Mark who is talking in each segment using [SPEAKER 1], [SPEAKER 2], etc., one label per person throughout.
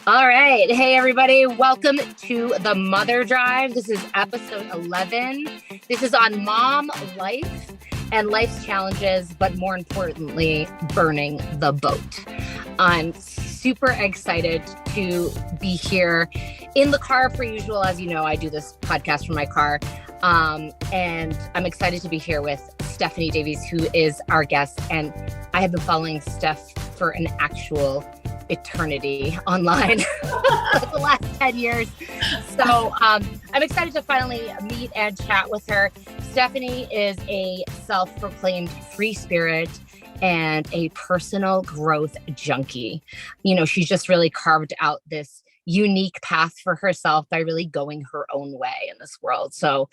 [SPEAKER 1] All right. Hey, everybody. Welcome to the Motherdrive. This is episode 11. This is on mom life and life's challenges, but more importantly, burning the boat. I'm super excited to be here in the car per usual. As you know, I do this podcast from my car. And I'm excited to be here with Stephanie Davies, who is our guest. And I have been following Steph for an actual eternity online the last 10 years. So I'm excited to finally meet and chat with her. Stephanie is a self-proclaimed free spirit and a personal growth junkie. You know, she's just really carved out this unique path for herself by really going her own way in this world. So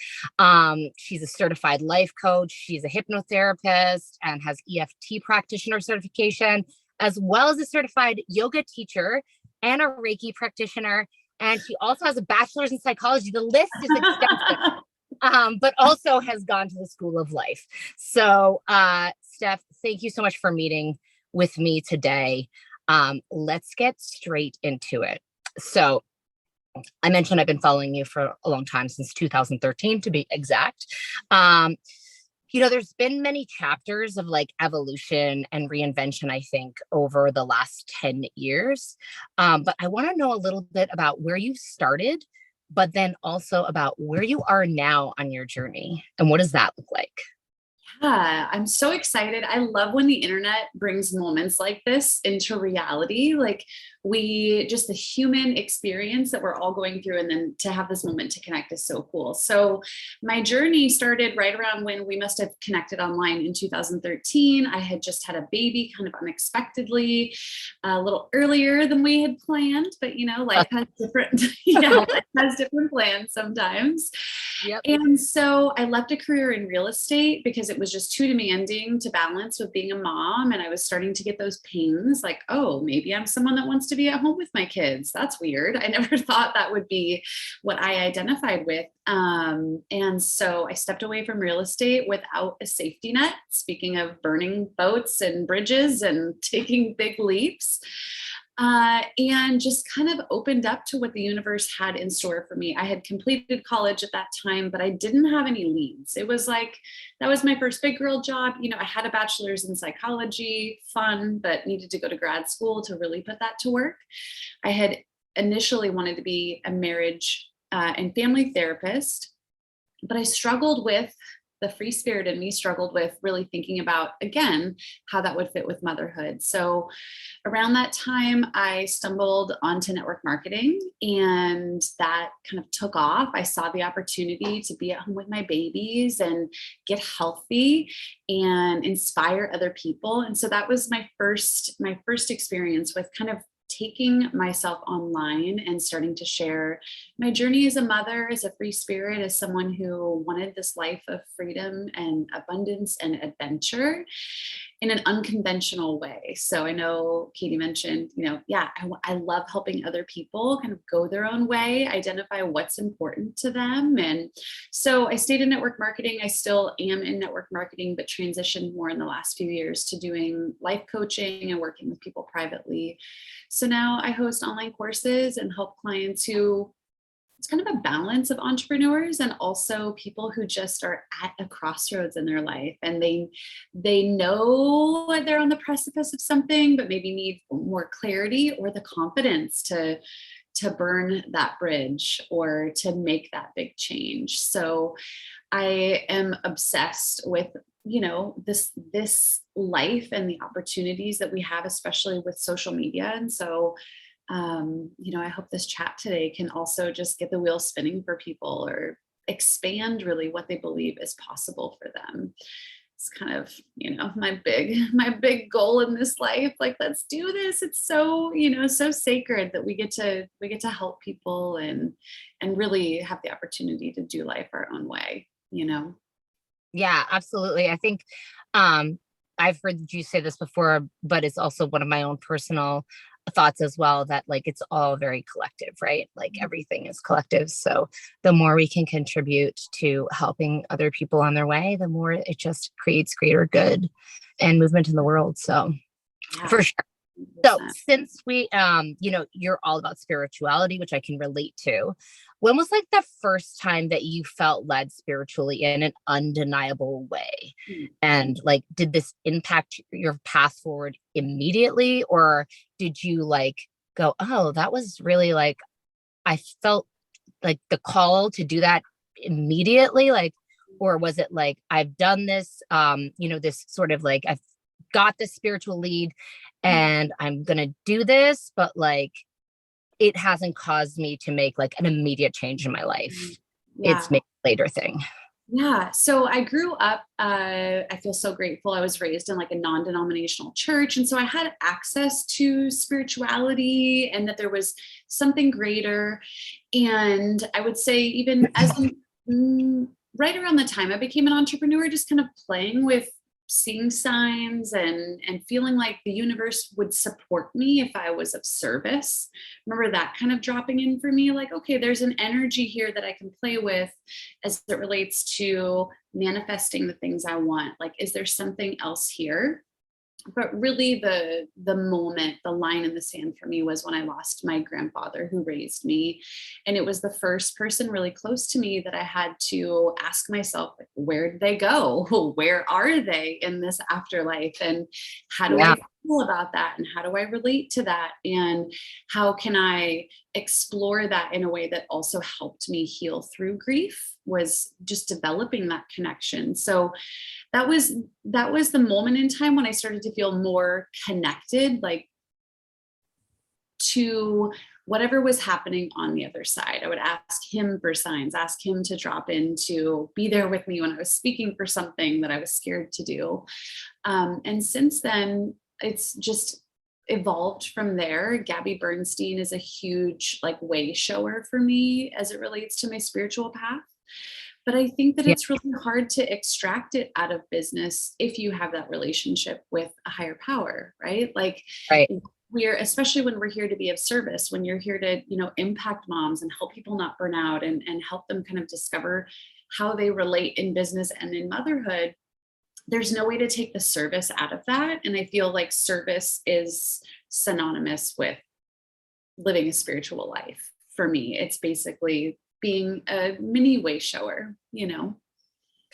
[SPEAKER 1] she's a certified life coach. She's a hypnotherapist and has EFT practitioner certification, as well as a certified yoga teacher and a Reiki practitioner. And she also has a bachelor's in psychology. The list is extensive, but also has gone to the School of Life. So, Steph, thank you so much for meeting with me today. Let's get straight into it. So I mentioned I've been following you for a long time, since 2013 to be exact. You know, there's been many chapters of like evolution and reinvention, I think, over the last 10 years. But I want to know a little bit about where you started, but then also about where you are now on your journey. And what does that look like?
[SPEAKER 2] Yeah, I'm so excited. I love when the internet brings moments like this into reality. Like just the human experience that we're all going through, and then to have this moment to connect is so cool. So my journey started right around when we must have connected online in 2013. I had just had a baby kind of unexpectedly, a little earlier than we had planned, but you know, life has different, life has different plans sometimes.
[SPEAKER 1] Yep.
[SPEAKER 2] And so I left a career in real estate because it was just too demanding to balance with being a mom. And I was starting to get those pings like, oh, maybe I'm someone that wants to be at home with my kids. That's weird. I never thought that would be what I identified with. And so I stepped away from real estate without a safety net. Speaking of burning boats and bridges and taking big leaps. And just kind of opened up to what the universe had in store for me. I had completed college at that time, but I didn't have any leads. It was like, that was my first big girl job. You know, I had a bachelor's in psychology, fun, but needed to go to grad school to really put that to work. I had initially wanted to be a marriage and family therapist, but I struggled with the free spirit in me struggled with really thinking about, again, how that would fit with motherhood. So around that time, I stumbled onto network marketing, and that kind of took off. I saw the opportunity to be at home with my babies and get healthy and inspire other people. And so that was my first experience with kind of taking myself online and starting to share my journey as a mother, as a free spirit, as someone who wanted this life of freedom and abundance and adventure in an unconventional way. So I know Katie mentioned, I love helping other people kind of go their own way, identify what's important to them. And so I stayed in network marketing. I still am in network marketing, but transitioned more in the last few years to doing life coaching and working with people privately. So now I host online courses and help clients who, it's kind of a balance of entrepreneurs and also people who just are at a crossroads in their life, and they know they're on the precipice of something, but maybe need more clarity or the confidence to burn that bridge or to make that big change. So I am obsessed with this life and the opportunities that we have, especially with social media. And so I hope this chat today can also just get the wheel spinning for people, or expand really what they believe is possible for them. It's kind of, my big goal in this life. Like, let's do this. It's so, so sacred that we get to help people and really have the opportunity to do life our own way,
[SPEAKER 1] Yeah, absolutely. I think I've heard you say this before, but it's also one of my own personal thoughts as well, that like it's all very collective, right? Like everything is collective. So the more we can contribute to helping other people on their way, the more it just creates greater good and movement in the world. So
[SPEAKER 2] Yeah.
[SPEAKER 1] for sure. So
[SPEAKER 2] 100%.
[SPEAKER 1] since we, you're all about spirituality, which I can relate to. When was like the first time that you felt led spiritually in an undeniable way? And like, did this impact your path forward immediately? Or did you like go, oh, that was really like, I felt like the call to do that immediately? Like, or was it like, I've done this, this sort of like, I've got this spiritual lead and I'm going to do this, but like, it hasn't caused me to make like an immediate change in my life.
[SPEAKER 2] Yeah.
[SPEAKER 1] It's maybe a later thing.
[SPEAKER 2] Yeah. So I grew up, I feel so grateful. I was raised in like a non-denominational church. And so I had access to spirituality and that there was something greater. And I would say, even as right around the time I became an entrepreneur, just kind of playing with seeing signs and feeling like the universe would support me if I was of service. Remember that kind of dropping in for me, like, okay, there's an energy here that I can play with as it relates to manifesting the things I want. Like, is there something else here? But really the moment, the line in the sand for me was when I lost my grandfather who raised me. And it was the first person really close to me that I had to ask myself, like, where did they go? Where are they in this afterlife? And how do
[SPEAKER 1] Yeah.
[SPEAKER 2] I feel about that? And how do I relate to that? And how can I explore that in a way that also helped me heal through grief? Was just developing that connection. So that was the moment in time when I started to feel more connected, like, to whatever was happening on the other side. I would ask him for signs, ask him to drop in, to be there with me when I was speaking for something that I was scared to do. And since then, it's just evolved from there. Gabby Bernstein is a huge like way shower for me as it relates to my spiritual path. But I think that
[SPEAKER 1] Yeah.
[SPEAKER 2] it's really hard to extract it out of business if you have that relationship with a higher power, right? Like,
[SPEAKER 1] Right.
[SPEAKER 2] we're, especially when we're here to be of service, when you're here to, impact moms and help people not burn out and help them kind of discover how they relate in business and in motherhood, there's no way to take the service out of that. And I feel like service is synonymous with living a spiritual life. For me, it's basically being a mini way shower.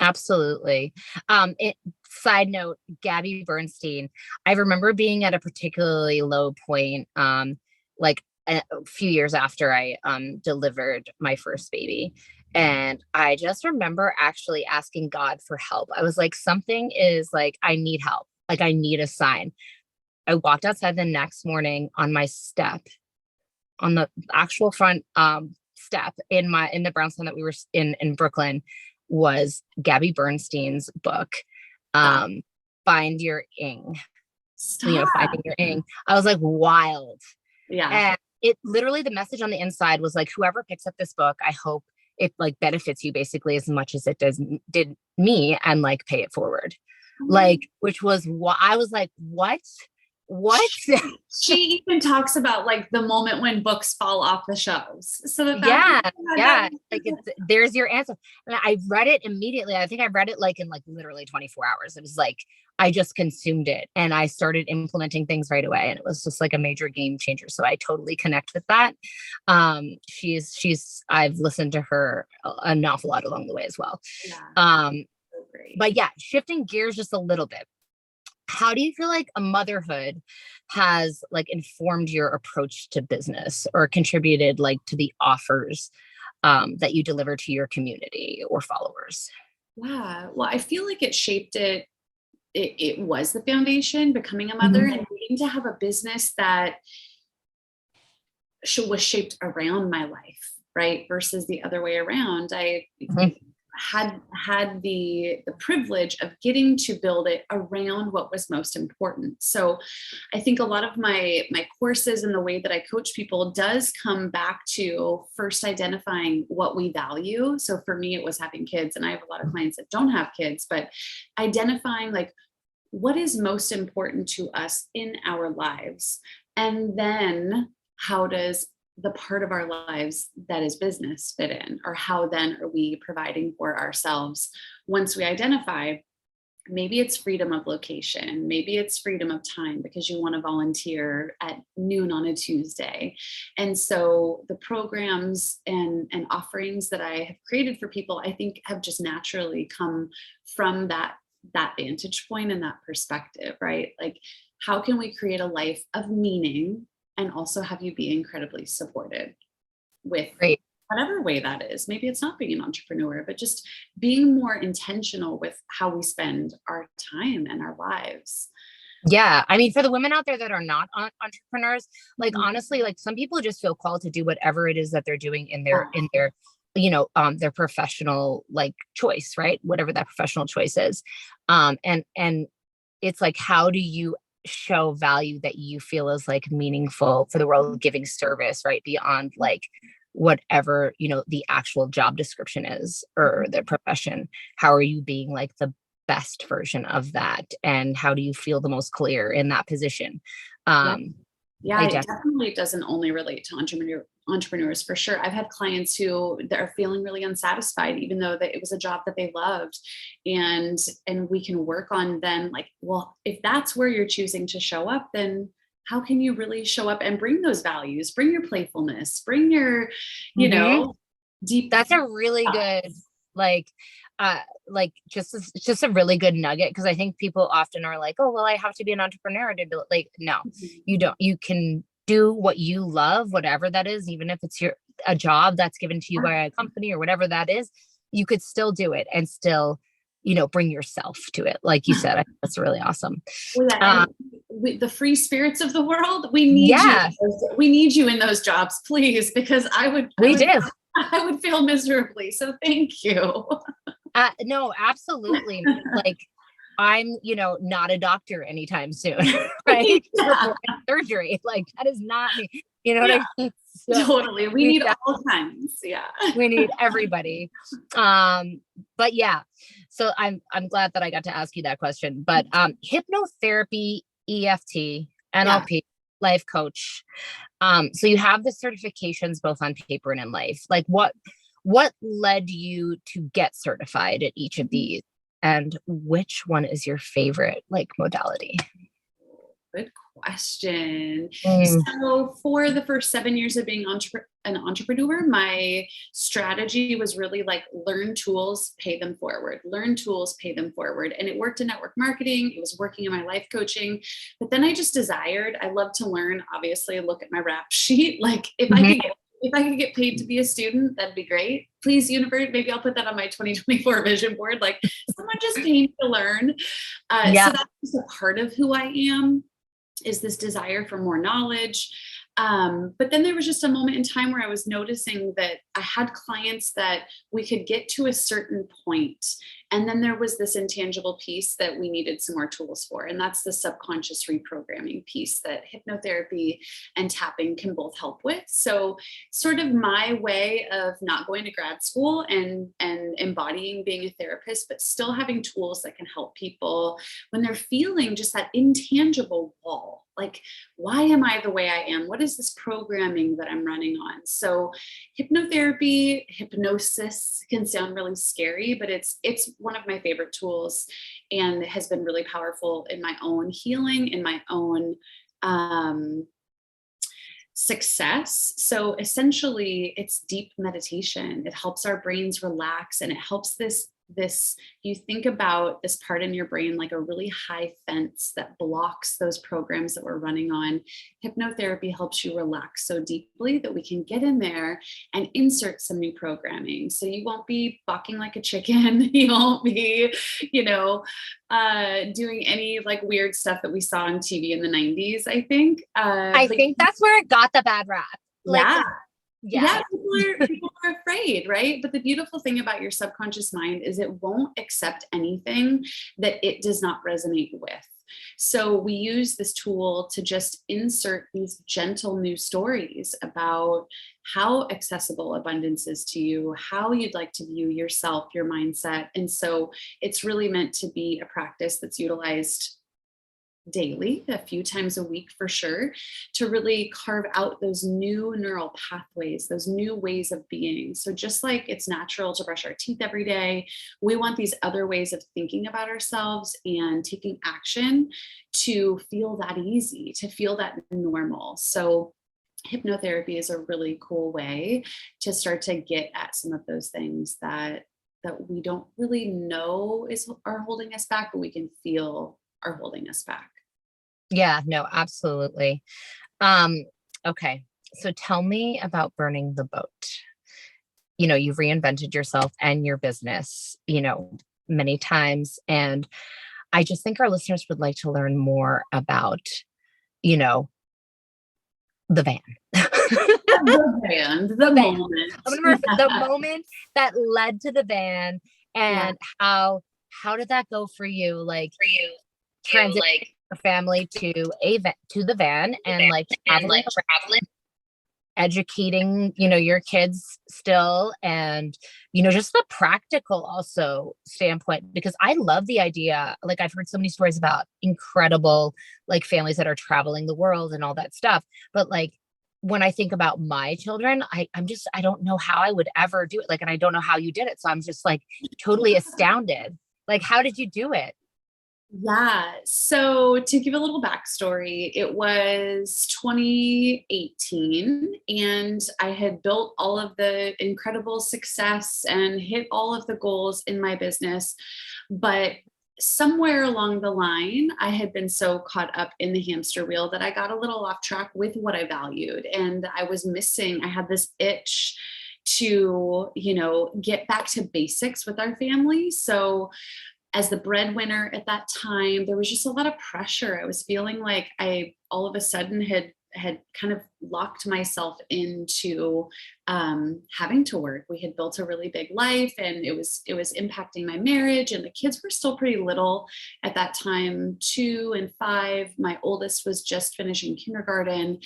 [SPEAKER 1] Absolutely. Side note, Gabby Bernstein, I remember being at a particularly low point, like a few years after I delivered my first baby. And I just remember actually asking God for help. I was like, something is like, I need help. Like, I need a sign. I walked outside the next morning on my step, on the actual front step in the brownstone that we were in Brooklyn, was Gabby Bernstein's book,
[SPEAKER 2] Stop.
[SPEAKER 1] Find Your Ing.
[SPEAKER 2] Stop.
[SPEAKER 1] Finding Your Ing. I was like, wild.
[SPEAKER 2] Yeah.
[SPEAKER 1] And it literally, the message on the inside was like, whoever picks up this book, I hope it like benefits you basically as much as it did me, and like pay it forward. Like, which was what I was like, what?
[SPEAKER 2] She even talks about like the moment when books fall off the shelves. So
[SPEAKER 1] Yeah. Like, there's your answer. And I read it immediately. I think I read it like in like literally 24 hours. It was like, I just consumed it and I started implementing things right away. And it was just like a major game changer. So I totally connect with that. I've listened to her an awful lot along the way as well.
[SPEAKER 2] Yeah. So great.
[SPEAKER 1] But yeah, shifting gears just a little bit. How do you feel like a motherhood has like informed your approach to business or contributed like to the offers that you deliver to your community or followers?
[SPEAKER 2] Yeah. Well, I feel like it shaped it. It was the foundation, becoming a mother
[SPEAKER 1] Mhm.
[SPEAKER 2] and needing to have a business that was shaped around my life, right? Versus the other way around. I
[SPEAKER 1] Mhm.
[SPEAKER 2] had the privilege of getting to build it around what was most important. So I think a lot of my courses and the way that I coach people does come back to first identifying what we value. So for me, it was having kids, and I have a lot of clients that don't have kids, but identifying like what is most important to us in our lives. And then how does the part of our lives that is business fit in? Or how then are we providing for ourselves once we identify maybe it's freedom of location, maybe it's freedom of time because you want to volunteer at noon on a Tuesday. And so the programs and offerings that I have created for people, I think have just naturally come from that vantage point and that perspective, right? Like, how can we create a life of meaning and also have you be incredibly supported with
[SPEAKER 1] Great.
[SPEAKER 2] whatever way that is? Maybe it's not being an entrepreneur, but just being more intentional with how we spend our time and our lives.
[SPEAKER 1] Yeah. I mean, for the women out there that are not entrepreneurs, like,
[SPEAKER 2] Mhm.
[SPEAKER 1] honestly, like, some people just feel called to do whatever it is that they're doing in
[SPEAKER 2] Yeah.
[SPEAKER 1] their, their professional, like, choice, right? Whatever that professional choice is. And it's like, how do you show value that you feel is like meaningful for the world, giving service, right? Beyond like whatever, the actual job description is or the profession. How are you being like the best version of that? And how do you feel the most clear in that position?
[SPEAKER 2] Yeah.
[SPEAKER 1] Um,
[SPEAKER 2] Yeah,
[SPEAKER 1] I
[SPEAKER 2] it
[SPEAKER 1] definitely,
[SPEAKER 2] definitely doesn't only relate to entrepreneurs for sure. I've had clients who that are feeling really unsatisfied, even though that it was a job that they loved. And we can work on then like, well, if that's where you're choosing to show up, then how can you really show up and bring those values, bring your playfulness, bring your, you
[SPEAKER 1] Mhm.
[SPEAKER 2] know, deep
[SPEAKER 1] That's a really good, like, just a really good nugget, because I think people often are like, oh well, I have to be an entrepreneur to do it. Like, no, you don't. You can do what you love, whatever that is, even if it's a job that's given to you by a company or whatever that is. You could still do it and still, bring yourself to it, like you said. I think that's really awesome.
[SPEAKER 2] Well, yeah,
[SPEAKER 1] um,
[SPEAKER 2] and the free spirits of the world, we need you.
[SPEAKER 1] yeah,
[SPEAKER 2] We need you in those jobs, please, because
[SPEAKER 1] we do.
[SPEAKER 2] I would fail miserably. So thank you.
[SPEAKER 1] No, absolutely. Like, I'm, not a doctor anytime soon, right?
[SPEAKER 2] Yeah,
[SPEAKER 1] Performing surgery. Like, that is not me. You know what
[SPEAKER 2] yeah,
[SPEAKER 1] I mean? So
[SPEAKER 2] totally. We
[SPEAKER 1] we
[SPEAKER 2] need
[SPEAKER 1] def-
[SPEAKER 2] all kinds. Yeah.
[SPEAKER 1] we need everybody. But yeah, so I'm glad that I got to ask you that question. But hypnotherapy, EFT,
[SPEAKER 2] Yeah.
[SPEAKER 1] NLP, life coach. So you have the certifications both on paper and in life. Like, what led you to get certified at each of these? And which one is your favorite, like, modality?
[SPEAKER 2] Good question.
[SPEAKER 1] Mm,
[SPEAKER 2] So, for the first 7 years of being an entrepreneur, my strategy was really like learn tools, pay them forward, learn tools, pay them forward. And it worked in network marketing, it was working in my life coaching. But then I just desired, I love to learn, obviously, look at my rap sheet. Like,
[SPEAKER 1] mhm.
[SPEAKER 2] if I could get paid to be a student, that'd be great. Please, universe, maybe I'll put that on my 2024 vision board. Like, someone just pay me to learn. So
[SPEAKER 1] Yeah.
[SPEAKER 2] that's just a part of who I am, is this desire for more knowledge. But then there was just a moment in time where I was noticing that I had clients that we could get to a certain point, and then there was this intangible piece that we needed some more tools for. And that's the subconscious reprogramming piece that hypnotherapy and tapping can both help with. So sort of my way of not going to grad school and embodying being a therapist, but still having tools that can help people when they're feeling just that intangible wall. Like, why am I the way I am? What is this programming that I'm running on? So hypnotherapy, hypnosis can sound really scary, but it's one of my favorite tools and has been really powerful in my own healing, in my own success. So essentially it's deep meditation. It helps our brains relax, and it helps this you think about this part in your brain like a really high fence that blocks those programs that we're running on. Hypnotherapy helps you relax so deeply that we can get in there and insert some new programming. So you won't be bucking like a chicken. You won't be, doing any like weird stuff that we saw on TV in the 90s, I think.
[SPEAKER 1] I think that's where it got the bad rap. Like,
[SPEAKER 2] Yeah.
[SPEAKER 1] yeah.
[SPEAKER 2] Yeah, people are afraid, right? But the beautiful thing about your subconscious mind is it won't accept anything that it does not resonate with. So we use this tool to just insert these gentle new stories about how accessible abundance is to you, how you'd like to view yourself, your mindset. And so it's really meant to be a practice that's utilized daily, a few times a week for sure, to really carve out those new neural pathways, those new ways of being. So just like it's natural to brush our teeth every day, we want these other ways of thinking about ourselves and taking action to feel that easy, to feel that normal. So hypnotherapy is a really cool way to start to get at some of those things that we don't really know are holding us back, but we can feel are holding us back.
[SPEAKER 1] Yeah, no, absolutely. Um, okay. So tell me about burning the boat. You've reinvented yourself and your business, many times. And I just think our listeners would like to learn more about, you know, the van.
[SPEAKER 2] The van, the
[SPEAKER 1] van.
[SPEAKER 2] moment.
[SPEAKER 1] The moment that led to the van,
[SPEAKER 2] Yeah.
[SPEAKER 1] and how did that go for you? Like transition your family to the van, and like traveling, educating, your kids still, and, just the practical also standpoint, because I love the idea. Like, I've heard so many stories about incredible, like, families that are traveling the world and all that stuff. But like, when I think about my children, I don't know how I would ever do it. Like, and I don't know how you did it. So I'm just like totally astounded. Like, how did you do it?
[SPEAKER 2] Yeah. So to give a little backstory, it was 2018 and I had built all of the incredible success and hit all of the goals in my business. But somewhere along the line, I had been so caught up in the hamster wheel that I got a little off track with what I valued. And I had this itch to, get back to basics with our family. So as the breadwinner at that time, there was just a lot of pressure. I was feeling like I all of a sudden had kind of locked myself into having to work. We had built a really big life, and it was impacting my marriage. And the kids were still pretty little at that time, 2 and 5. My oldest was just finishing kindergarten,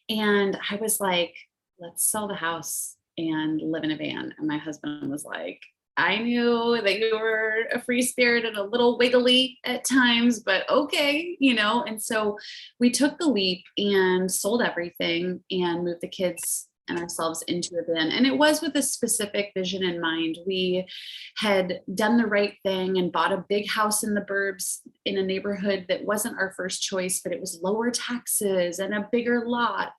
[SPEAKER 2] and I was like, "Let's sell the house and live in a van." And my husband was like, "I knew that you were a free spirit and a little wiggly at times, but okay, And so we took the leap and sold everything and moved the kids and ourselves into a van. And it was with a specific vision in mind. We had done the right thing and bought a big house in the burbs in a neighborhood that wasn't our first choice, but it was lower taxes and a bigger lot.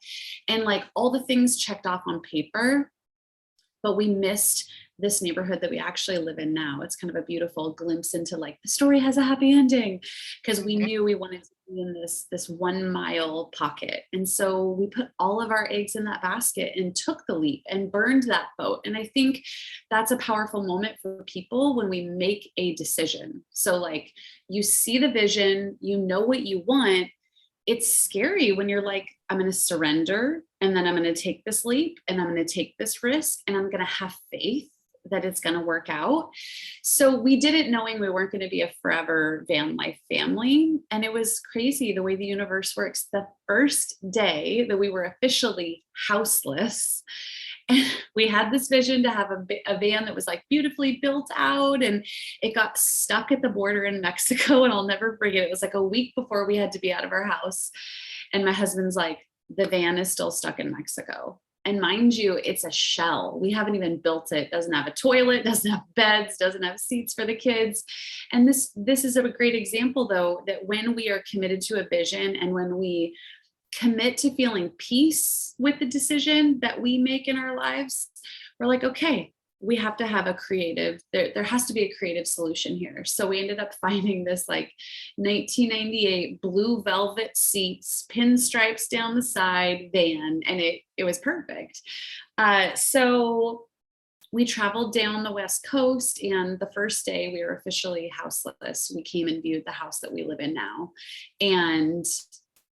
[SPEAKER 2] And like all the things checked off on paper, but we missed this neighborhood that we actually live in now. It's kind of a beautiful glimpse into like the story has a happy ending, because we knew we wanted to be in this 1 mile pocket. And so we put all of our eggs in that basket and took the leap and burned that boat. And I think that's a powerful moment for people when we make a decision. So like, you see the vision, you know what you want. It's scary when you're like, I'm going to surrender, and then I'm going to take this leap, and I'm going to take this risk, and I'm going to have faith that it's going to work out. So we did it knowing we weren't going to be a forever van life family. And it was crazy the way the universe works. The first day that we were officially houseless, and we had this vision to have a van that was like beautifully built out, and it got stuck at the border in Mexico. And I'll never forget, it was like a week before we had to be out of our house. And my husband's like, the van is still stuck in Mexico. And mind you, it's a shell. We haven't even built it. Doesn't have a toilet, doesn't have beds, doesn't have seats for the kids. And this is a great example, though, that when we are committed to a vision and when we commit to feeling peace with the decision that we make in our lives, we're like, okay, we have to have there has to be a creative solution here. So we ended up finding this like 1998 blue velvet seats, pinstripes down the side van, and it was perfect. So we traveled down the West Coast, and the first day we were officially houseless. We came and viewed the house that we live in now, and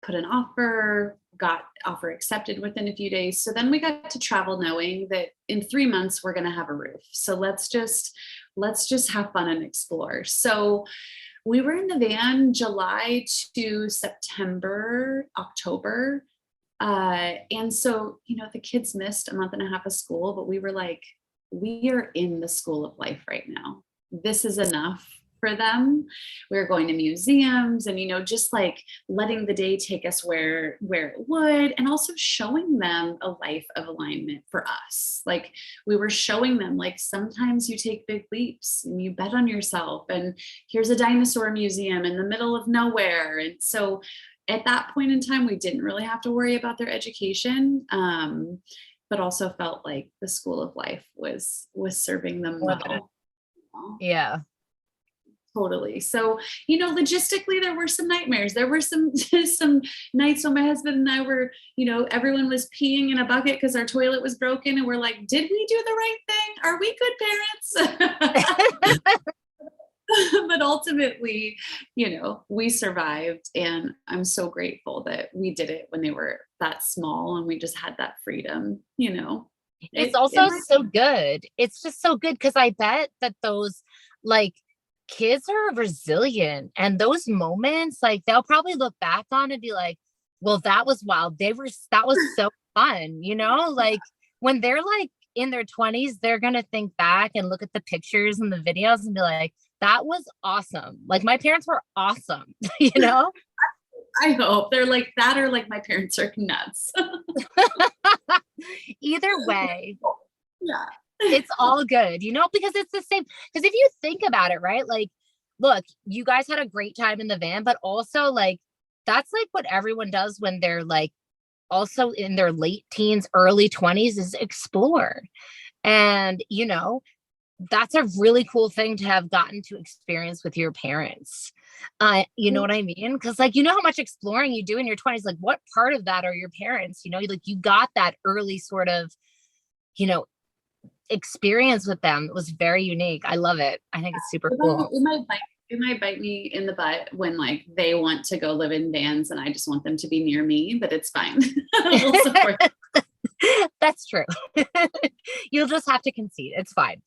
[SPEAKER 2] put an offer, got offer accepted within a few days. So then we got to travel knowing that in 3 months we're going to have a roof. So let's just have fun and explore. So we were in the van July to September, October. And so, the kids missed a month and a half of school, but we were like, we are in the school of life right now. This is enough. for them. We were going to museums and, just like letting the day take us where it would, and also showing them a life of alignment for us. Like we were showing them, like, sometimes you take big leaps and you bet on yourself, and here's a dinosaur museum in the middle of nowhere. And so at that point in time, we didn't really have to worry about their education. But also felt like the school of life was serving them well.
[SPEAKER 1] Yeah.
[SPEAKER 2] Totally. So, logistically, there were some nightmares. There were some nights when my husband and I were, everyone was peeing in a bucket because our toilet was broken. And we're like, did we do the right thing? Are we good parents? But ultimately, we survived. And I'm so grateful that we did it when they were that small and we just had that freedom,
[SPEAKER 1] It's also so good. It's just so good because I bet that those like kids are resilient, and those moments, like they'll probably look back on and be like, well, that was wild. That was so fun, like when they're like in their 20s, they're going to think back and look at the pictures and the videos and be like, that was awesome. Like my parents were awesome,
[SPEAKER 2] I hope they're like that, or like my parents are nuts.
[SPEAKER 1] Either way.
[SPEAKER 2] Yeah.
[SPEAKER 1] It's all good, because it's the same. Because if you think about it, right? Like, look, you guys had a great time in the van, but also like, that's like what everyone does when they're like also in their late teens, early 20s is explore. And, that's a really cool thing to have gotten to experience with your parents. You know what I mean? Because like, how how much exploring you do in your 20s, like what part of that are your parents? Like you got that early sort of, experience with them. It was very unique. I love it. I think it's super cool.
[SPEAKER 2] It might bite me in the butt when like they want to go live in vans and I just want them to be near me, but it's fine. We'll support them.
[SPEAKER 1] That's true. You'll just have to concede. It's fine.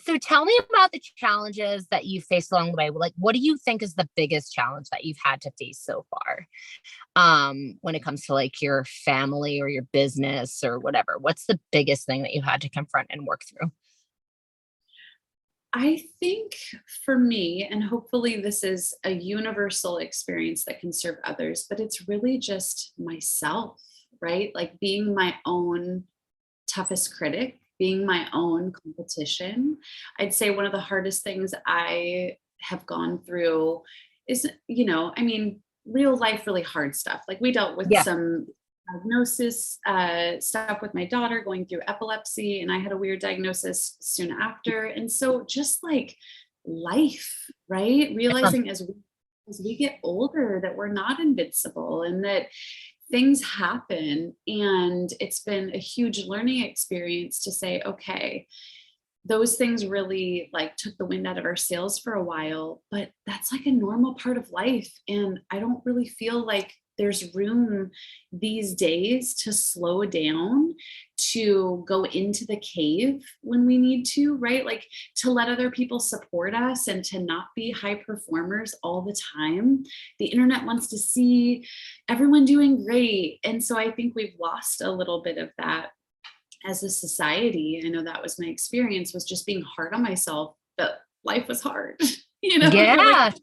[SPEAKER 1] So tell me about the challenges that you faced along the way. Like, what do you think is the biggest challenge that you've had to face so far? When it comes to like your family or your business or whatever, what's the biggest thing that you had to confront and work through?
[SPEAKER 2] I think for me, and hopefully this is a universal experience that can serve others, but it's really just myself, right? Like being my own toughest critic, being my own competition. I'd say one of the hardest things I have gone through is, real life, really hard stuff. Like we dealt with some diagnosis stuff with my daughter going through epilepsy, and I had a weird diagnosis soon after. And so just like life, right? Realizing as we get older that we're not invincible and that things happen. And it's been a huge learning experience to say, okay, those things really like took the wind out of our sails for a while, but that's like a normal part of life. And I don't really feel like there's room these days to slow down, to go into the cave when we need to, right? Like to let other people support us and to not be high performers all the time. The internet wants to see everyone doing great. And so I think we've lost a little bit of that as a society. I know that was my experience, was just being hard on myself, but life was hard,
[SPEAKER 1] Yeah.
[SPEAKER 2] Like,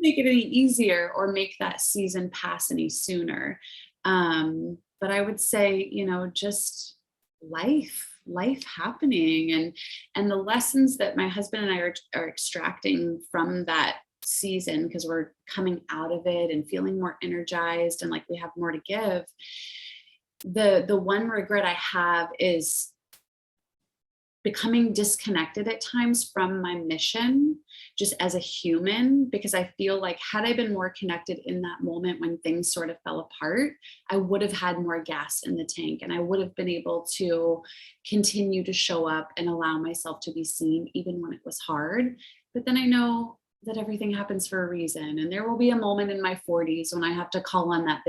[SPEAKER 2] make it any easier or make that season pass any sooner. But I would say, just life happening and the lessons that my husband and I are extracting from that season, because we're coming out of it and feeling more energized and like we have more to give. The one regret I have is becoming disconnected at times from my mission, just as a human, because I feel like had I been more connected in that moment when things sort of fell apart, I would have had more gas in the tank and I would have been able to continue to show up and allow myself to be seen even when it was hard. But then I know that everything happens for a reason. And there will be a moment in my 40s when I have to call on that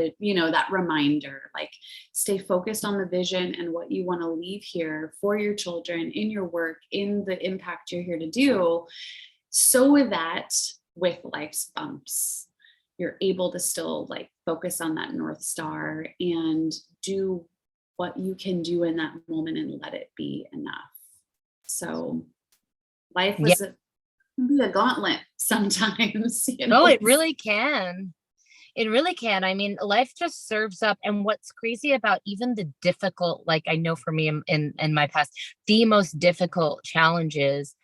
[SPEAKER 2] reminder, like stay focused on the vision and what you want to leave here for your children, in your work, in the impact you're here to do. So with that, with life's bumps, you're able to still like focus on that North Star and do what you can do in that moment and let it be enough. So life was be a gauntlet sometimes,
[SPEAKER 1] Oh, it really can. It really can. I mean, life just serves up. And what's crazy about even the difficult, like I know for me in my past, the most difficult challenges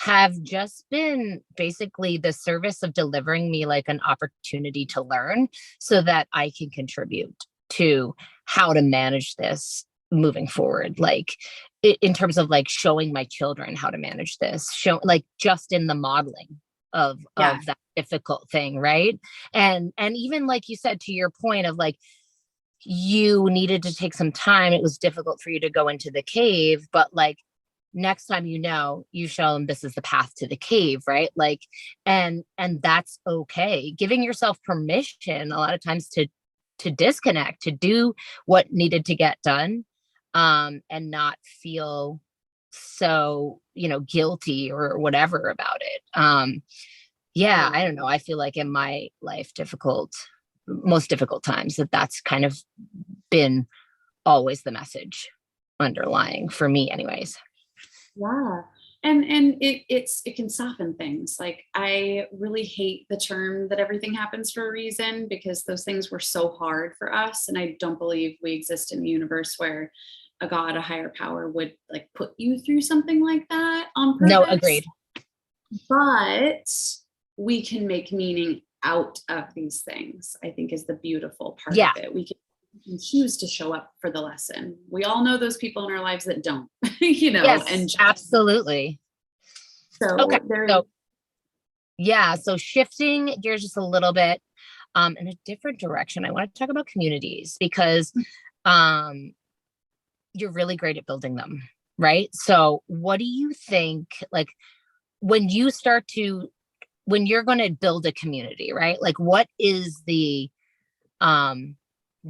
[SPEAKER 1] have just been basically the service of delivering me like an opportunity to learn so that I can contribute to how to manage this moving forward. Like in terms of like showing my children how to manage this, show like just in the modeling
[SPEAKER 2] Yeah.
[SPEAKER 1] of that difficult thing, right? And even like you said, to your point of like you needed to take some time, it was difficult for you to go into the cave, but like next time, you show them this is the path to the cave, right? Like and that's okay, giving yourself permission a lot of times to disconnect, to do what needed to get done, and not feel so guilty or whatever about it. Yeah, I don't know. I feel like in my life, most difficult times, that's kind of been always the message underlying for me, anyways.
[SPEAKER 2] Yeah. It can soften things. Like I really hate the term that everything happens for a reason, because those things were so hard for us. And I don't believe we exist in a universe where a God, a higher power would like put you through something like that on
[SPEAKER 1] No,
[SPEAKER 2] purpose.
[SPEAKER 1] agreed.
[SPEAKER 2] But we can make meaning out of these things, I think, is the beautiful part
[SPEAKER 1] Yeah.
[SPEAKER 2] of it. We can choose to show up for the lesson. We all know those people in our lives that don't,
[SPEAKER 1] Yes,
[SPEAKER 2] and
[SPEAKER 1] absolutely. Okay.
[SPEAKER 2] so there.
[SPEAKER 1] So yeah, so shifting gears just a little bit, in a different direction, I want to talk about communities because um you're really great at building them, right? So what do you think, like when you start to when you're going to build a community, right? Like what is the um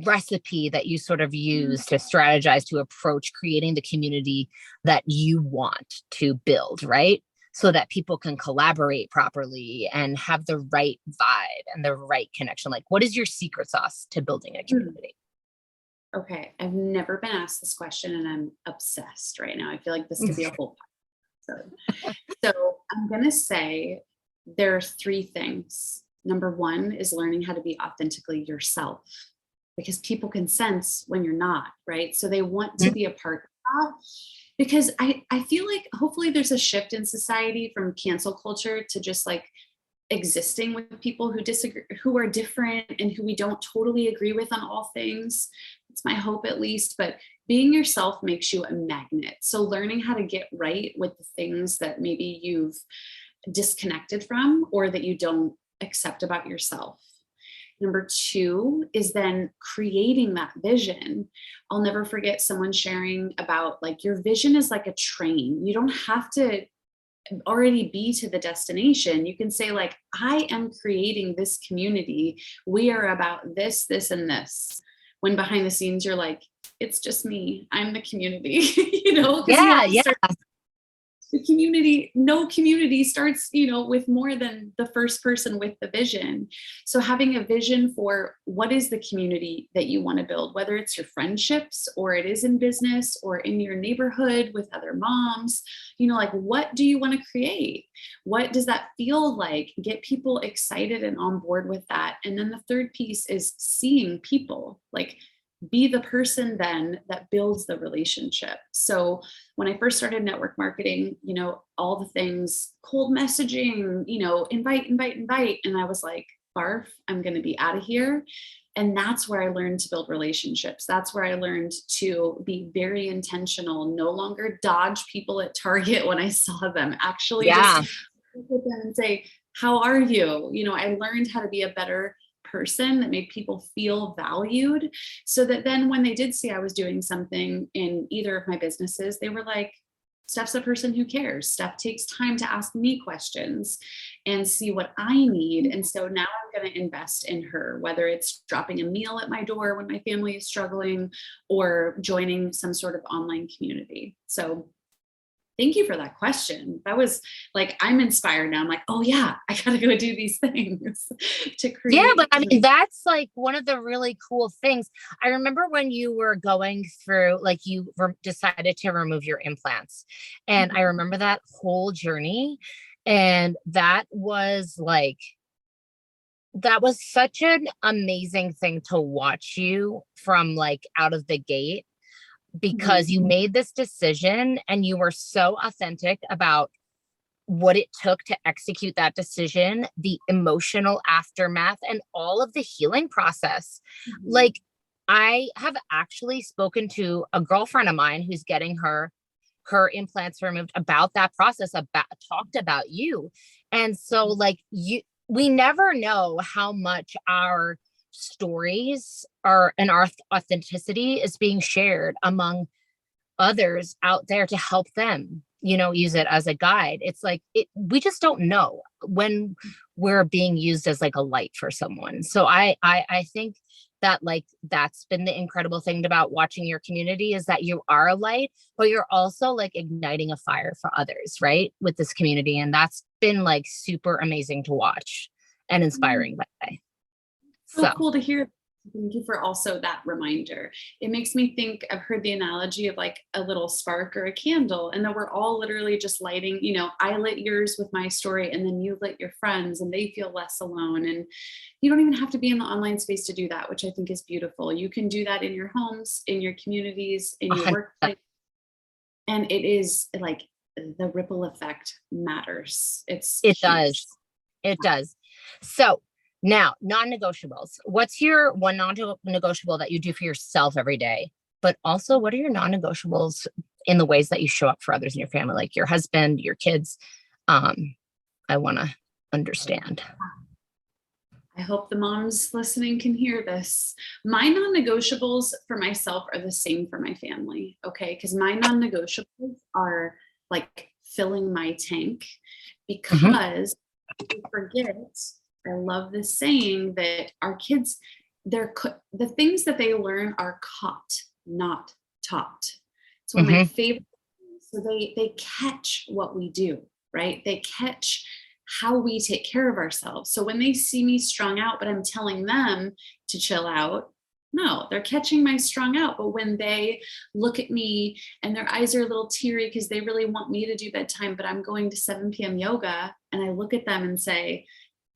[SPEAKER 1] recipe that you sort of use to strategize to approach creating the community that you want to build, right? So that people can collaborate properly and have the right vibe and the right connection. Like, what is your secret sauce to building a
[SPEAKER 2] Hmm.
[SPEAKER 1] community?
[SPEAKER 2] Okay, I've never been asked this question, and I'm obsessed right now. I feel like this could be a whole episode. So I'm gonna say there are three things. Number one is learning how to be authentically yourself, because people can sense when you're not, right? So they want to be a part of that. Because I feel like hopefully there's a shift in society from cancel culture to just like existing with people who disagree, who are different, and who we don't totally agree with on all things. It's my hope, at least. But being yourself makes you a magnet. So learning how to get right with the things that maybe you've disconnected from or that you don't accept about yourself. Number two is then creating that vision. I'll never forget someone sharing about like your vision is like a train. You don't have to already be to the destination. You can say like, I am creating this community. We are about this, this, and this. When behind the scenes, you're like, it's just me. I'm the community, because you
[SPEAKER 1] Yeah,
[SPEAKER 2] have to
[SPEAKER 1] yeah.
[SPEAKER 2] start the community. No community starts with more than the first person with the vision. So having a vision for what is the community that you want to build, whether it's your friendships or it is in business or in your neighborhood with other moms, like what do you want to create? What does that feel like? Get people excited and on board with that. And then the third piece is seeing people, like be the person then that builds the relationship. So when I first started network marketing, all the things, cold messaging, invite. And I was like, barf, I'm going to be out of here. And that's where I learned to build relationships. That's where I learned to be very intentional, no longer dodge people at Target when I saw them, actually
[SPEAKER 1] Yeah.
[SPEAKER 2] just look at them and say, how are you? I learned how to be a better person that made people feel valued, so that then when they did see I was doing something in either of my businesses, they were like, Steph's a person who cares. Steph takes time to ask me questions and see what I need. And so now I'm going to invest in her, whether it's dropping a meal at my door when my family is struggling or joining some sort of online community. So thank you for that question. That was like, I'm inspired now. I'm like, oh yeah, I got to go do these things to create.
[SPEAKER 1] Yeah, but I mean, that's like one of the really cool things. I remember when you were going through, like decided to remove your implants. And I remember that whole journey. And that was such an amazing thing to watch you from like out of the gate, because you made this decision and you were so authentic about what it took to execute that decision, the emotional aftermath, and all of the healing process. Like, I have actually spoken to a girlfriend of mine who's getting her implants removed about that process, about talked about you. And so like we never know how much our stories are and our authenticity is being shared among others out there to help them, use it as a guide. It's like we just don't know when we're being used as like a light for someone. So I think that like that's been the incredible thing about watching your community, is that you are a light, but you're also like igniting a fire for others, right? With this community. And that's been like super amazing to watch and inspiring by the way.
[SPEAKER 2] So cool to hear. Thank you for also that reminder. It makes me think, I've heard the analogy of like a little spark or a candle, and that we're all literally just lighting, I lit yours with my story, and then you lit your friends, and they feel less alone. And you don't even have to be in the online space to do that, which I think is beautiful. You can do that in your homes, in your communities, in your
[SPEAKER 1] 100%.
[SPEAKER 2] workplace. And it is like the ripple effect matters. It
[SPEAKER 1] does. It does. So now, non-negotiables. What's your one non-negotiable that you do for yourself every day? But also, what are your non-negotiables in the ways that you show up for others in your family, like your husband, your kids? I want to understand.
[SPEAKER 2] I hope the moms listening can hear this. My non-negotiables for myself are the same for my family, okay? Because my non-negotiables are like filling my tank, because we forget, I love this saying that our kids, the things that they learn are caught, not taught. It's one of my favorite things. So they catch what we do, right? They catch how we take care of ourselves. So when they see me strung out, but I'm telling them to chill out, no, they're catching my strung out. But when they look at me and their eyes are a little teary because they really want me to do bedtime, but I'm going to 7 p.m. yoga, and I look at them and say,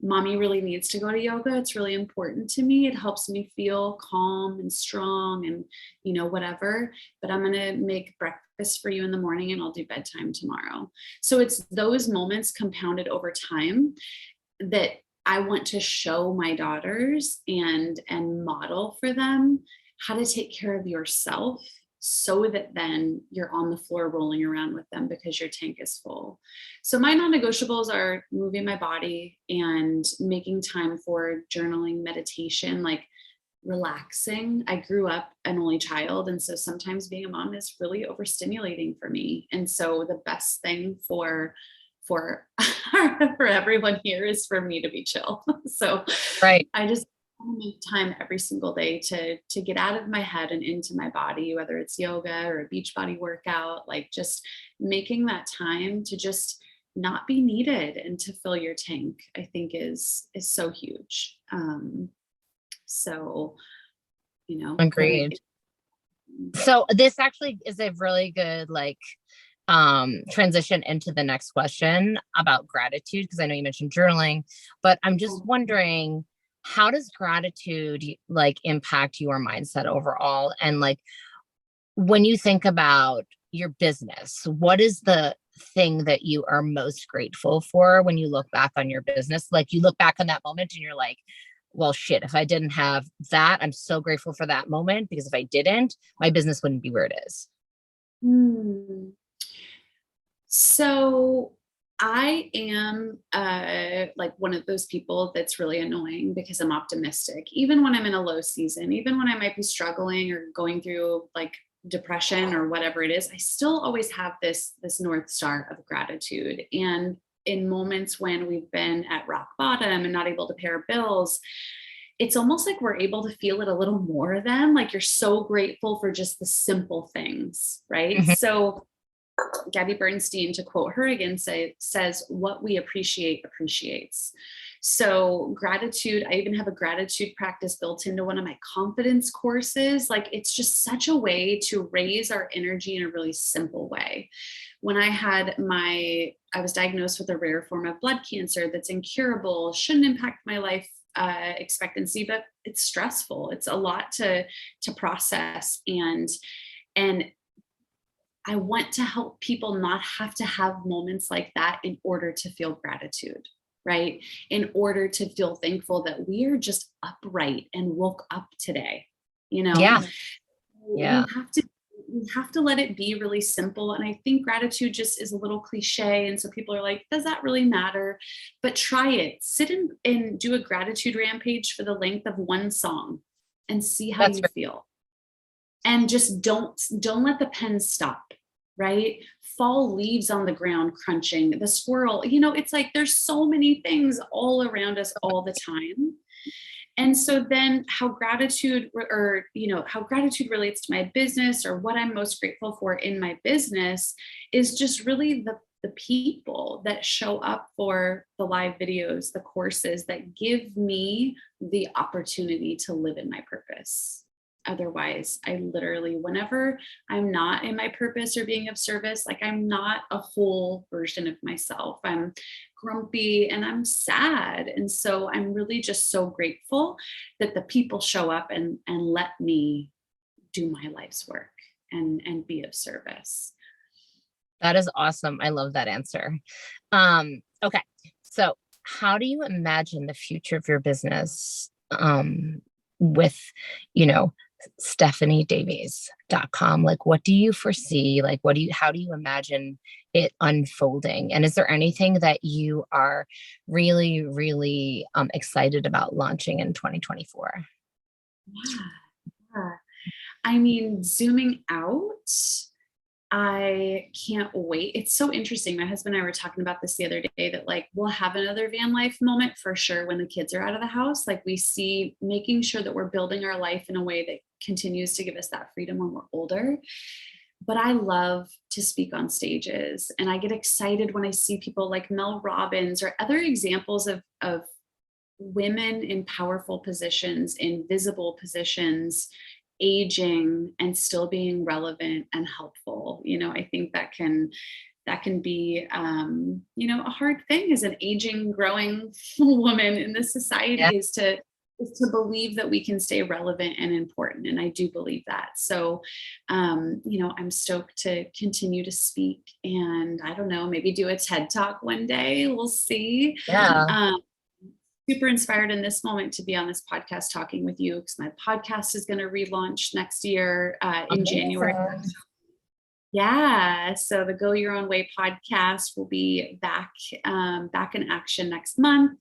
[SPEAKER 2] Mommy really needs to go to yoga. It's really important to me. It helps me feel calm and strong and, whatever, but I'm going to make breakfast for you in the morning and I'll do bedtime tomorrow. So it's those moments compounded over time that I want to show my daughters and model for them how to take care of yourself, so that then you're on the floor rolling around with them because your tank is full. So my non-negotiables are moving my body and making time for journaling, meditation, like relaxing. I grew up an only child, and so sometimes being a mom is really overstimulating for me. And so the best thing for for everyone here is for me to be chill. So
[SPEAKER 1] right.
[SPEAKER 2] I just make time every single day to get out of my head and into my body, whether it's yoga or a beach body workout, like just making that time to just not be needed and to fill your tank, I think is so huge. So,
[SPEAKER 1] agreed. So this actually is a really good transition into the next question about gratitude, because I know you mentioned journaling, but I'm just wondering, how does gratitude impact your mindset overall? And when you think about your business, what is the thing that you are most grateful for when you look back on your business? You look back on that moment and you're like, well, shit, if I didn't have that, I'm so grateful for that moment, because if I didn't, my business wouldn't be where it is.
[SPEAKER 2] So I am one of those people that's really annoying because I'm optimistic, even when I'm in a low season, even when I might be struggling or going through depression or whatever it is, I still always have this North Star of gratitude. And in moments when we've been at rock bottom and not able to pay our bills, it's almost like we're able to feel it a little more then. You're so grateful for just the simple things, right? So Gabby Bernstein, to quote her again, says, what we appreciate appreciates. So gratitude, I even have a gratitude practice built into one of my confidence courses. Like, it's just such a way to raise our energy in a really simple way. When I was diagnosed with a rare form of blood cancer that's incurable, shouldn't impact my life expectancy, but it's stressful. It's a lot to process. And I want to help people not have to have moments like that in order to feel gratitude, right? In order to feel thankful that we are just upright and woke up today,
[SPEAKER 1] Yeah. Yeah.
[SPEAKER 2] We have to let it be really simple. And I think gratitude just is a little cliche. And so people are like, does that really matter? But try it. Sit and do a gratitude rampage for the length of one song and see how you feel. And just don't let the pen stop, right? Fall leaves on the ground crunching, the squirrel, it's like there's so many things all around us all the time. And so then how gratitude relates to my business, or what I'm most grateful for in my business, is just really the people that show up for the live videos, the courses that give me the opportunity to live in my purpose. Otherwise, I literally, whenever I'm not in my purpose or being of service, like, I'm not a whole version of myself. I'm grumpy and I'm sad. And so I'm really just so grateful that the people show up and let me do my life's work and be of service.
[SPEAKER 1] That is awesome. I love that answer. Okay. So how do you imagine the future of your business with, StephanieDavies.com? Like, what do you foresee? Like, how do you imagine it unfolding? And is there anything that you are really, really excited about launching in 2024?
[SPEAKER 2] Yeah. I mean, zooming out, I can't wait. It's so interesting. My husband and I were talking about this the other day, that like, we'll have another van life moment for sure when the kids are out of the house. Like, we see making sure that we're building our life in a way that continues to give us that freedom when we're older. But I love to speak on stages, and I get excited when I see people like Mel Robbins or other examples of women in powerful positions, in visible positions, aging and still being relevant and helpful. I think that can be, a hard thing as an aging, growing woman in this society, is to believe that we can stay relevant and important. And I do believe that. So, I'm stoked to continue to speak, and I don't know, maybe do a TED Talk one day. We'll see.
[SPEAKER 1] Yeah.
[SPEAKER 2] Super inspired in this moment to be on this podcast talking with you, because my podcast is going to relaunch next year in January. Yeah. So the Go Your Own Way podcast will be back in action next month.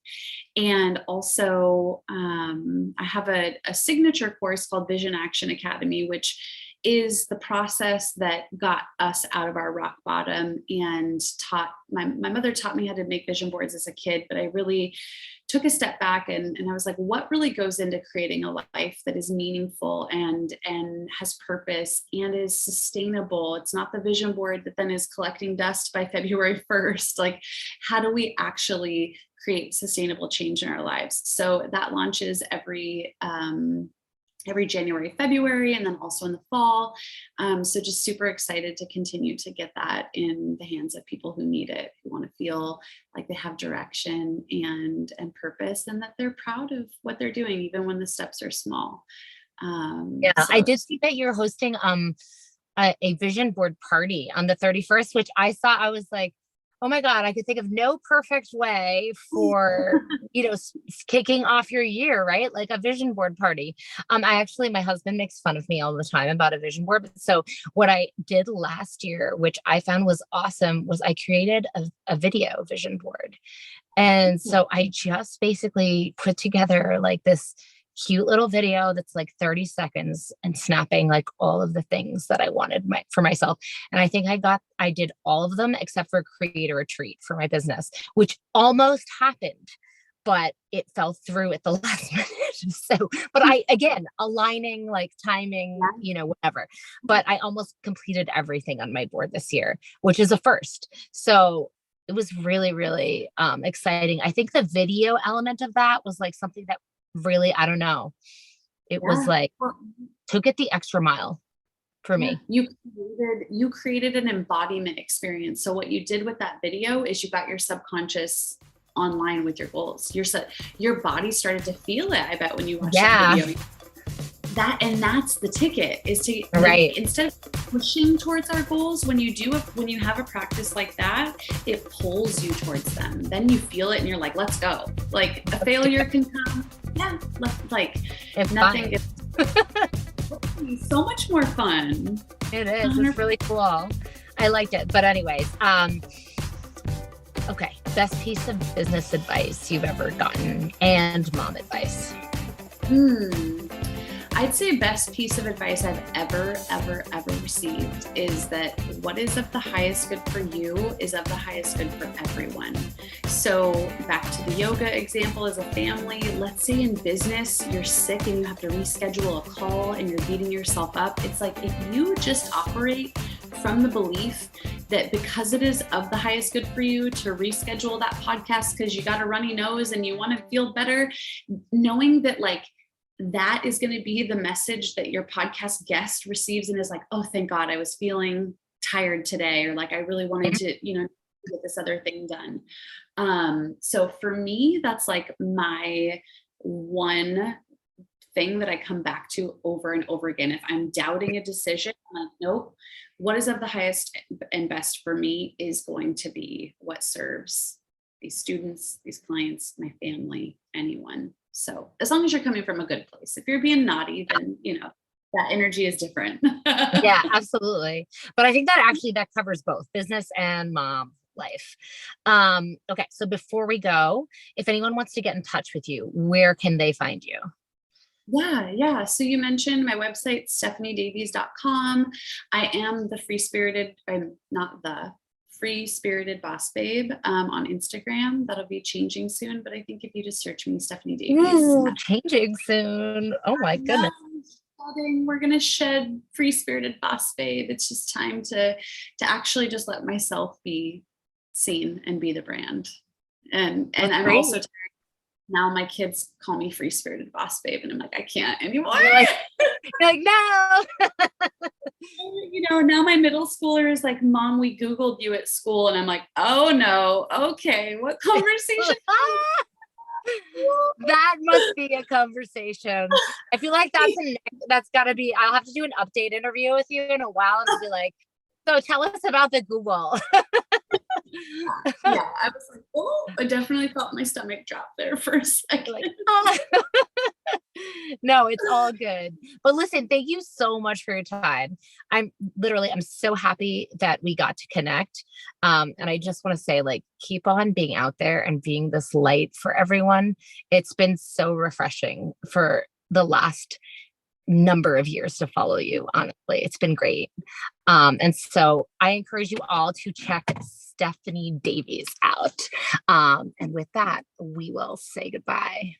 [SPEAKER 2] And also I have a signature course called Vision Action Academy, which is the process that got us out of our rock bottom and taught my mother taught me how to make vision boards as a kid, but I really took a step back and I was like, what really goes into creating a life that is meaningful and has purpose and is sustainable? It's not the vision board that then is collecting dust by February 1st. Like, how do we actually create sustainable change in our lives? So that launches every January, February, and then also in the fall. So just super excited to continue to get that in the hands of people who need it, who want to feel like they have direction and purpose, and that they're proud of what they're doing, even when the steps are small.
[SPEAKER 1] I did see that you're hosting a vision board party on the 31st, which I saw. I was like, oh my God, I could think of no perfect way for, kicking off your year, right? Like a vision board party. My husband makes fun of me all the time about a vision board. So what I did last year, which I found was awesome, was I created a video vision board. And so I just basically put together like this cute little video that's like 30 seconds and snapping like all of the things that I wanted for myself. And I think I did all of them except for create a retreat for my business, which almost happened. but it fell through at the last minute. So, but I, again, aligning, like timing, whatever, but I almost completed everything on my board this year, which is a first. So it was really, really exciting. I think the video element of that was like something that really, I don't know. It was like, took it the extra mile for me.
[SPEAKER 2] You created an embodiment experience. So what you did with that video is you got your subconscious online with your goals. Your body started to feel it, I bet, when you watched that video. That's the ticket, is to instead of pushing towards our goals, when you have a practice like that, it pulls you towards them. Then you feel it and you're like, let's go. Like a failure can come. Yeah. Like
[SPEAKER 1] it's
[SPEAKER 2] nothing is so much more fun.
[SPEAKER 1] It is. 100%. It's really cool. I liked it. But anyways, okay. Best piece of business advice you've ever gotten, and mom advice.
[SPEAKER 2] I'd say best piece of advice I've ever received is that what is of the highest good for you is of the highest good for everyone. So back to the yoga example as a family, let's say in business, you're sick and you have to reschedule a call and you're beating yourself up. It's like, if you just operate from the belief that because it is of the highest good for you to reschedule that podcast because you got a runny nose and you want to feel better, knowing that like that is going to be the message that your podcast guest receives and is like, oh, thank God, I was feeling tired today, or like I really wanted to, get this other thing done. So for me, that's like my one thing that I come back to over and over again. If I'm doubting a decision, I'm like, nope, what is of the highest and best for me is going to be what serves these students, these clients, my family, anyone. So as long as you're coming from a good place, if you're being naughty, then, that energy is different.
[SPEAKER 1] Yeah, absolutely. But I think that covers both business and mom life. Okay. So before we go, if anyone wants to get in touch with you, where can they find you?
[SPEAKER 2] Yeah. So you mentioned my website, stephaniedavies.com. I am Free Spirited Boss Babe on Instagram. That'll be changing soon, but I think if you just search me, Stephanie Davies.
[SPEAKER 1] Ooh, changing soon. Oh my goodness.
[SPEAKER 2] We're gonna shed Free Spirited Boss Babe. It's just time to actually just let myself be seen and be the brand. And I'm
[SPEAKER 1] great.
[SPEAKER 2] also tired. Now my kids call me Free Spirited Boss Babe, and I'm like, I can't anymore.
[SPEAKER 1] You're like no.
[SPEAKER 2] Now my middle schooler is like, Mom, we Googled you at school. And I'm like, oh no. Okay. What conversation?
[SPEAKER 1] That must be a conversation. I feel like that's gotta be, I'll have to do an update interview with you in a while and I'll be like, so tell us about the Google.
[SPEAKER 2] Yeah, I was like, oh, I definitely felt my stomach drop there for a second.
[SPEAKER 1] Like, oh. No, it's all good. But listen, thank you so much for your time. I'm so happy that we got to connect. And I just want to say, like, keep on being out there and being this light for everyone. It's been so refreshing for the last number of years to follow you. Honestly, it's been great. And so I encourage you all to check Stephanie Davies out. And with that, we will say goodbye.